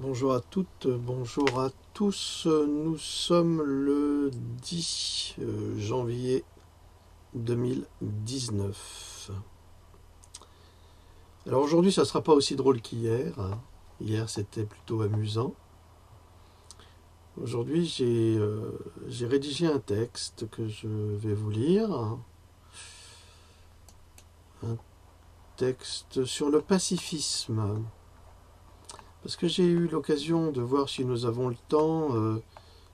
Bonjour à toutes, bonjour à tous. Nous sommes le 10 janvier 2019. Alors aujourd'hui, ça ne sera pas aussi drôle qu'hier. Hier, c'était plutôt amusant. Aujourd'hui, j'ai rédigé un texte que je vais vous lire. Un texte sur le pacifisme. Parce que j'ai eu l'occasion de voir, si nous avons le temps,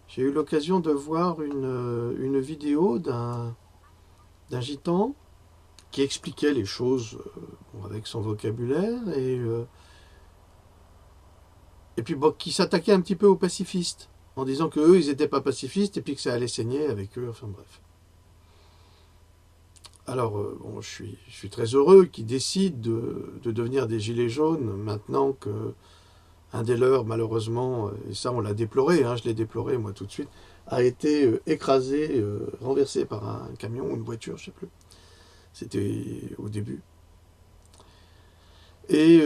j'ai eu l'occasion de voir une vidéo d'un gitan qui expliquait les choses avec son vocabulaire et puis qui s'attaquait un petit peu aux pacifistes en disant qu'eux, ils n'étaient pas pacifistes et puis que ça allait saigner avec eux, enfin bref. Alors, bon, je suis très heureux qu'ils décident de devenir des gilets jaunes maintenant que un des leurs, malheureusement, et ça on l'a déploré, je l'ai déploré moi tout de suite, a été écrasé, renversé par un camion ou une voiture, je ne sais plus. C'était au début. Et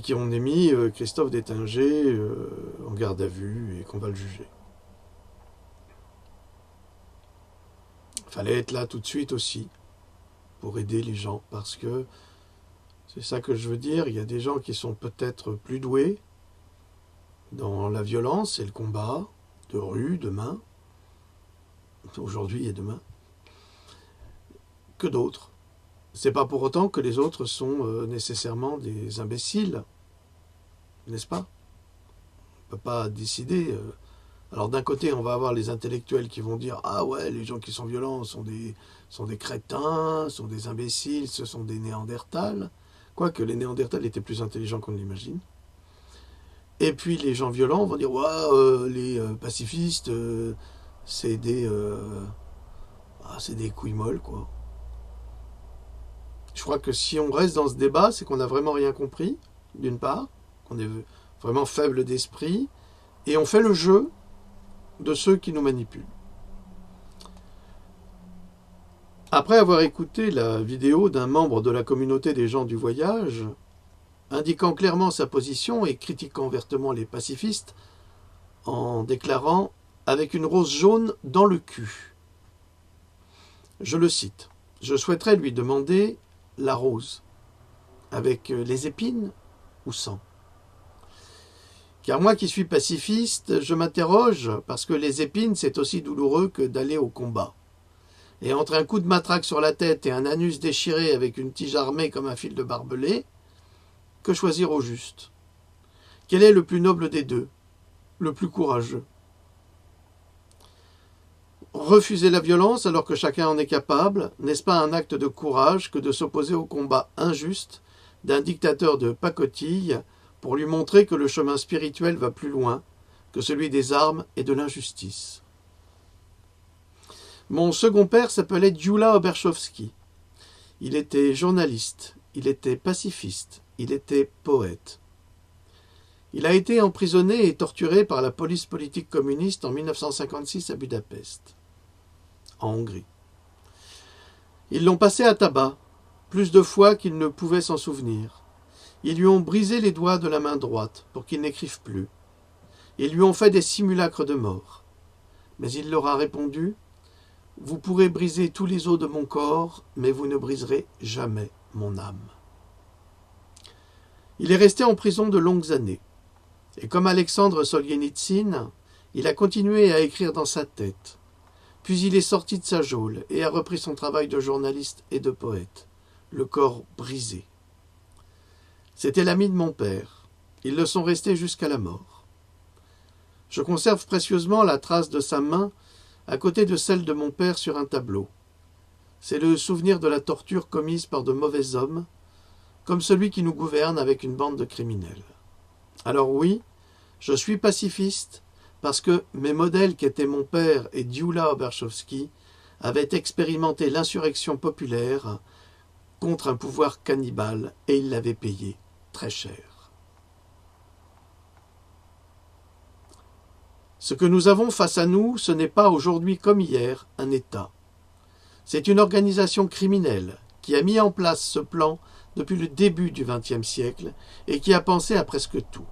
qui ont mis Christophe Détinger en garde à vue et qu'on va le juger. Il fallait être là tout de suite aussi pour aider les gens, parce que c'est ça que je veux dire, il y a des gens qui sont peut-être plus doués dans la violence et le combat de rue, demain, aujourd'hui et demain, que d'autres. C'est pas pour autant que les autres sont nécessairement des imbéciles, n'est-ce pas? On ne peut pas décider. Alors d'un côté, on va avoir les intellectuels qui vont dire « Ah ouais, les gens qui sont violents sont des crétins, sont des imbéciles, ce sont des néandertals ». Quoique les néandertals étaient plus intelligents qu'on ne l'imagine. Et puis les gens violents vont dire ouais, les pacifistes, c'est des couilles molles, quoi. Je crois que si on reste dans ce débat, c'est qu'on n'a vraiment rien compris, d'une part, qu'on est vraiment faible d'esprit, et on fait le jeu de ceux qui nous manipulent. Après avoir écouté la vidéo d'un membre de la communauté des gens du voyage, indiquant clairement sa position et critiquant vertement les pacifistes, en déclarant « avec une rose jaune dans le cul ». Je le cite. Je souhaiterais lui demander la rose, avec les épines ou sans. Car moi qui suis pacifiste, je m'interroge parce que les épines, c'est aussi douloureux que d'aller au combat. Et entre un coup de matraque sur la tête et un anus déchiré avec une tige armée comme un fil de barbelé, que choisir au juste? Quel est le plus noble des deux, le plus courageux? Refuser la violence alors que chacun en est capable, n'est-ce pas un acte de courage que de s'opposer au combat injuste d'un dictateur de pacotille pour lui montrer que le chemin spirituel va plus loin que celui des armes et de l'injustice? Mon second père s'appelait Gyula Oberchowski. Il était journaliste, il était pacifiste, il était poète. Il a été emprisonné et torturé par la police politique communiste en 1956 à Budapest, en Hongrie. Ils l'ont passé à tabac, plus de fois qu'il ne pouvait s'en souvenir. Ils lui ont brisé les doigts de la main droite pour qu'il n'écrive plus. Ils lui ont fait des simulacres de mort. Mais il leur a répondu « Vous pourrez briser tous les os de mon corps, mais vous ne briserez jamais mon âme. » Il est resté en prison de longues années. Et comme Alexandre Solzhenitsyn, il a continué à écrire dans sa tête. Puis il est sorti de sa geôle et a repris son travail de journaliste et de poète, le corps brisé. C'était l'ami de mon père. Ils le sont restés jusqu'à la mort. Je conserve précieusement la trace de sa main à côté de celle de mon père sur un tableau. C'est le souvenir de la torture commise par de mauvais hommes, comme celui qui nous gouverne avec une bande de criminels. Alors oui, je suis pacifiste parce que mes modèles qui étaient mon père et Gyula Oberchowski avaient expérimenté l'insurrection populaire contre un pouvoir cannibale et ils l'avaient payé très cher. Ce que nous avons face à nous, ce n'est pas aujourd'hui comme hier un État. C'est une organisation criminelle qui a mis en place ce plan depuis le début du XXe siècle et qui a pensé à presque tout.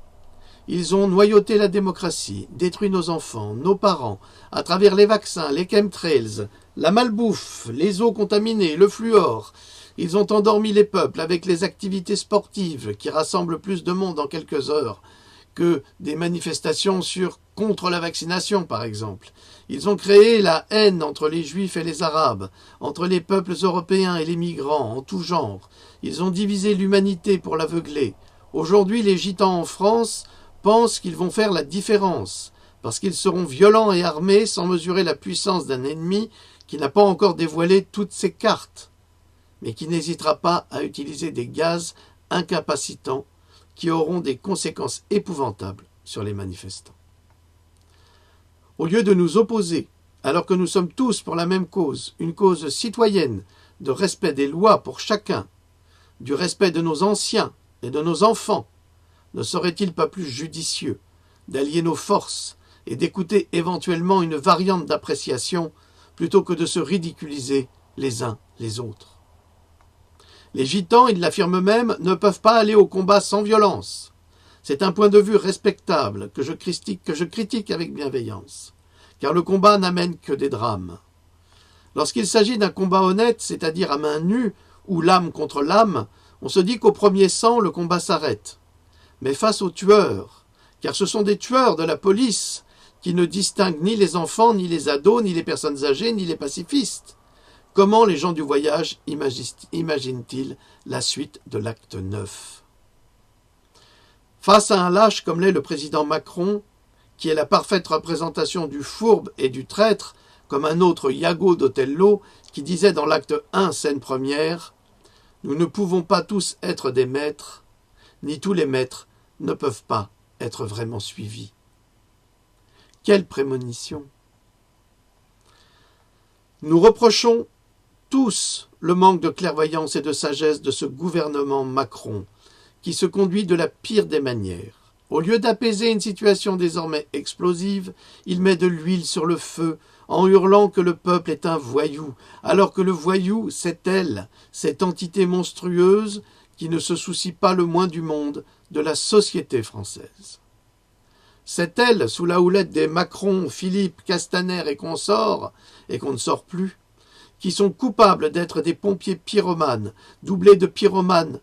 Ils ont noyauté la démocratie, détruit nos enfants, nos parents, à travers les vaccins, les chemtrails, la malbouffe, les eaux contaminées, le fluor. Ils ont endormi les peuples avec les activités sportives qui rassemblent plus de monde en quelques heures que des manifestations contre la vaccination, par exemple. Ils ont créé la haine entre les Juifs et les Arabes, entre les peuples européens et les migrants, en tout genre. Ils ont divisé l'humanité pour l'aveugler. Aujourd'hui, les gitans en France pensent qu'ils vont faire la différence, parce qu'ils seront violents et armés sans mesurer la puissance d'un ennemi qui n'a pas encore dévoilé toutes ses cartes, mais qui n'hésitera pas à utiliser des gaz incapacitants qui auront des conséquences épouvantables sur les manifestants. Au lieu de nous opposer, alors que nous sommes tous pour la même cause, une cause citoyenne de respect des lois pour chacun, du respect de nos anciens et de nos enfants, ne serait-il pas plus judicieux d'allier nos forces et d'écouter éventuellement une variante d'appréciation plutôt que de se ridiculiser les uns les autres? Les gitans, ils l'affirment même, ne peuvent pas aller au combat sans violence. C'est un point de vue respectable que je critique avec bienveillance, car le combat n'amène que des drames. Lorsqu'il s'agit d'un combat honnête, c'est-à-dire à main nue, ou l'âme contre l'âme, on se dit qu'au premier sang, le combat s'arrête. Mais face aux tueurs, car ce sont des tueurs de la police qui ne distinguent ni les enfants, ni les ados, ni les personnes âgées, ni les pacifistes, comment les gens du voyage imaginent-ils la suite de l'acte 9 ? Face à un lâche comme l'est le président Macron, qui est la parfaite représentation du fourbe et du traître, comme un autre Iago d'Othello qui disait dans l'acte 1, scène première, « Nous ne pouvons pas tous être des maîtres, ni tous les maîtres ne peuvent pas être vraiment suivis. » Quelle prémonition! Nous reprochons tous le manque de clairvoyance et de sagesse de ce gouvernement Macron, qui se conduit de la pire des manières. Au lieu d'apaiser une situation désormais explosive, il met de l'huile sur le feu en hurlant que le peuple est un voyou, alors que le voyou, c'est elle, cette entité monstrueuse qui ne se soucie pas le moins du monde de la société française. C'est elle, sous la houlette des Macron, Philippe, Castaner et consorts, et qu'on ne sort plus, qui sont coupables d'être des pompiers pyromanes, doublés de pyromanes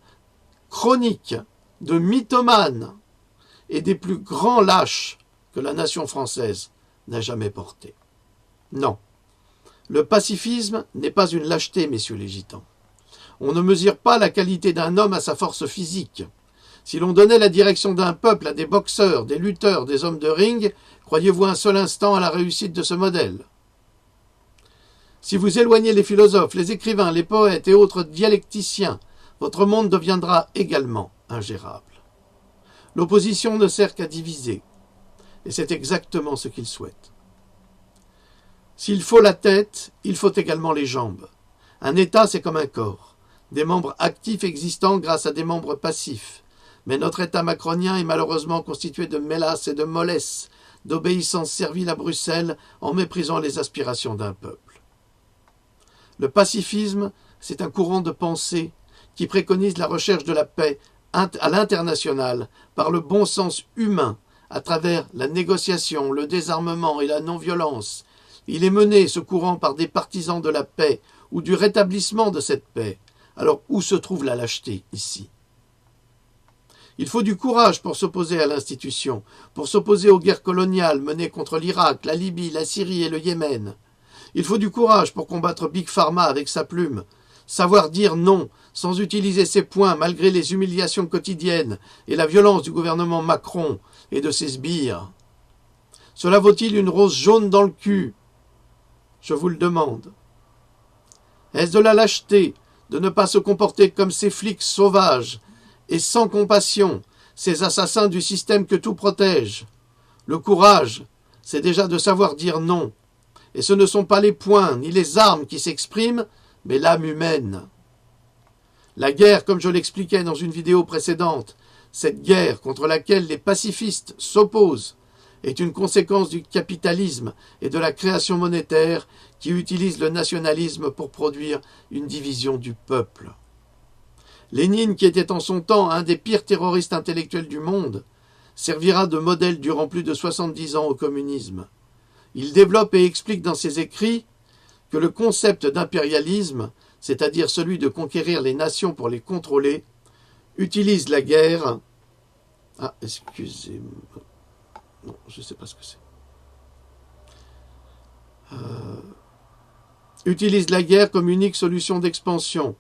chroniques, de mythomanes et des plus grands lâches que la nation française n'a jamais portés. Non, le pacifisme n'est pas une lâcheté, messieurs les gitans. On ne mesure pas la qualité d'un homme à sa force physique. Si l'on donnait la direction d'un peuple à des boxeurs, des lutteurs, des hommes de ring, croyez-vous un seul instant à la réussite de ce modèle ? Si vous éloignez les philosophes, les écrivains, les poètes et autres dialecticiens, votre monde deviendra également ingérable. L'opposition ne sert qu'à diviser, et c'est exactement ce qu'ils souhaitent. S'il faut la tête, il faut également les jambes. Un État, c'est comme un corps, des membres actifs existants grâce à des membres passifs. Mais notre État macronien est malheureusement constitué de mélasses et de mollesses, d'obéissance servile à Bruxelles en méprisant les aspirations d'un peuple. Le pacifisme, c'est un courant de pensée qui préconise la recherche de la paix à l'international par le bon sens humain à travers la négociation, le désarmement et la non-violence. Il est mené, ce courant, par des partisans de la paix ou du rétablissement de cette paix. Alors où se trouve la lâcheté ici ? Il faut du courage pour s'opposer à l'institution, pour s'opposer aux guerres coloniales menées contre l'Irak, la Libye, la Syrie et le Yémen. Il faut du courage pour combattre Big Pharma avec sa plume, savoir dire non sans utiliser ses poings malgré les humiliations quotidiennes et la violence du gouvernement Macron et de ses sbires. Cela vaut-il une rose jaune dans le cul ? Je vous le demande. Est-ce de la lâcheté de ne pas se comporter comme ces flics sauvages et sans compassion, ces assassins du système que tout protège? Le courage, c'est déjà de savoir dire non. Et ce ne sont pas les poings ni les armes qui s'expriment, mais l'âme humaine. La guerre, comme je l'expliquais dans une vidéo précédente, cette guerre contre laquelle les pacifistes s'opposent, est une conséquence du capitalisme et de la création monétaire qui utilise le nationalisme pour produire une division du peuple. Lénine, qui était en son temps un des pires terroristes intellectuels du monde, servira de modèle durant plus de 70 ans au communisme. Il développe et explique dans ses écrits que le concept d'impérialisme, c'est-à-dire celui de conquérir les nations pour les contrôler, utilise la guerre... Ah, excusez-moi. Non, je ne sais pas ce que c'est. Utilise la guerre comme unique solution d'expansion.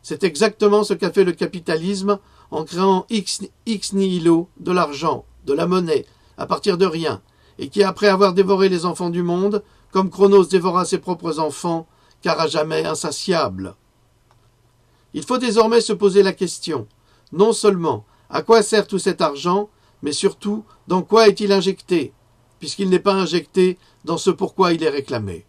C'est exactement ce qu'a fait le capitalisme en créant ex nihilo de l'argent, de la monnaie, à partir de rien, et qui, après avoir dévoré les enfants du monde, comme Chronos dévora ses propres enfants, car à jamais insatiable. Il faut désormais se poser la question, non seulement à quoi sert tout cet argent, mais surtout dans quoi est-il injecté, puisqu'il n'est pas injecté dans ce pourquoi il est réclamé.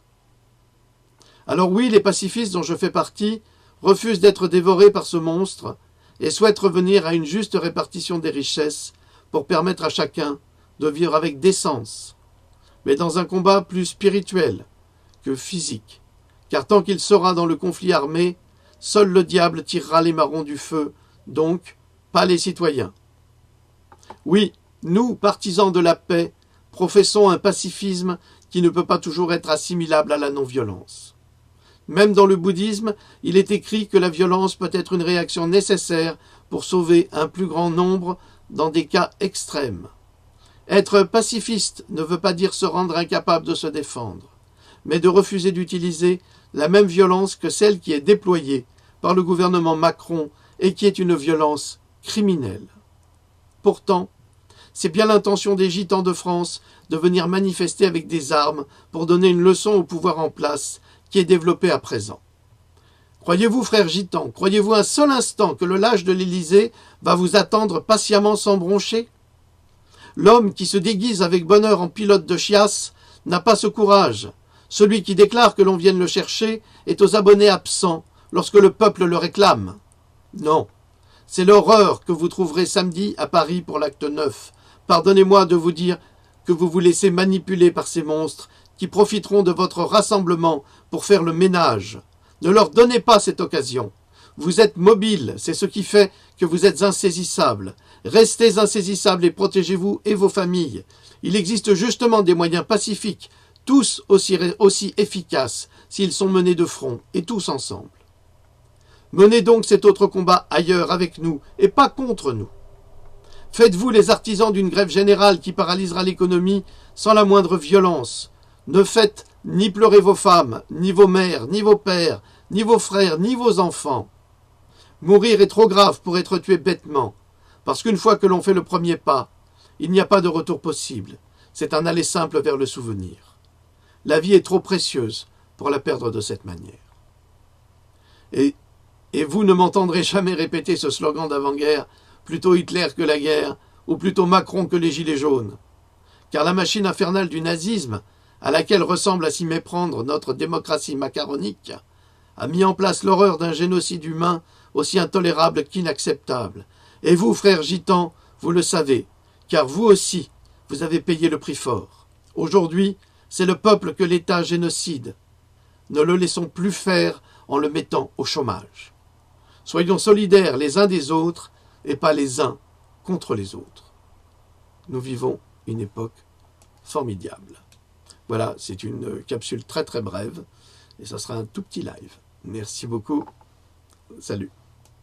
Alors oui, les pacifistes dont je fais partie refusent d'être dévorés par ce monstre et souhaitent revenir à une juste répartition des richesses pour permettre à chacun de vivre avec décence, mais dans un combat plus spirituel que physique, car tant qu'il sera dans le conflit armé, seul le diable tirera les marrons du feu, donc pas les citoyens. Oui, nous, partisans de la paix, professons un pacifisme qui ne peut pas toujours être assimilable à la non-violence. Même dans le bouddhisme, il est écrit que la violence peut être une réaction nécessaire pour sauver un plus grand nombre dans des cas extrêmes. Être pacifiste ne veut pas dire se rendre incapable de se défendre, mais de refuser d'utiliser la même violence que celle qui est déployée par le gouvernement Macron et qui est une violence criminelle. Pourtant, c'est bien l'intention des gitans de France de venir manifester avec des armes pour donner une leçon au pouvoir en place qui est développé à présent. Croyez-vous, frères gitans, croyez-vous un seul instant que le lâche de l'Élysée va vous attendre patiemment sans broncher? L'homme qui se déguise avec bonheur en pilote de chiasse n'a pas ce courage. Celui qui déclare que l'on vienne le chercher est aux abonnés absents lorsque le peuple le réclame. Non, c'est l'horreur que vous trouverez samedi à Paris pour l'acte 9. Pardonnez-moi de vous dire que vous vous laissez manipuler par ces monstres qui profiteront de votre rassemblement pour faire le ménage. Ne leur donnez pas cette occasion. Vous êtes mobiles, c'est ce qui fait que vous êtes insaisissables. Restez insaisissables et protégez-vous et vos familles. Il existe justement des moyens pacifiques, tous aussi efficaces s'ils sont menés de front et tous ensemble. Menez donc cet autre combat ailleurs avec nous et pas contre nous. Faites-vous les artisans d'une grève générale qui paralysera l'économie sans la moindre violence. Ne faites ni pleurer vos femmes, ni vos mères, ni vos pères, ni vos frères, ni vos enfants. Mourir est trop grave pour être tué bêtement, parce qu'une fois que l'on fait le premier pas, il n'y a pas de retour possible. C'est un aller simple vers le souvenir. La vie est trop précieuse pour la perdre de cette manière. Et vous ne m'entendrez jamais répéter ce slogan d'avant-guerre, plutôt Hitler que la guerre, ou plutôt Macron que les gilets jaunes. Car la machine infernale du nazisme, à laquelle ressemble à s'y méprendre notre démocratie macaronique, a mis en place l'horreur d'un génocide humain aussi intolérable qu'inacceptable. Et vous, frères gitans, vous le savez, car vous aussi, vous avez payé le prix fort. Aujourd'hui, c'est le peuple que l'État génocide. Ne le laissons plus faire en le mettant au chômage. Soyons solidaires les uns des autres et pas les uns contre les autres. Nous vivons une époque formidable. Voilà, c'est une capsule très très brève et ça sera un tout petit live. Merci beaucoup. Salut.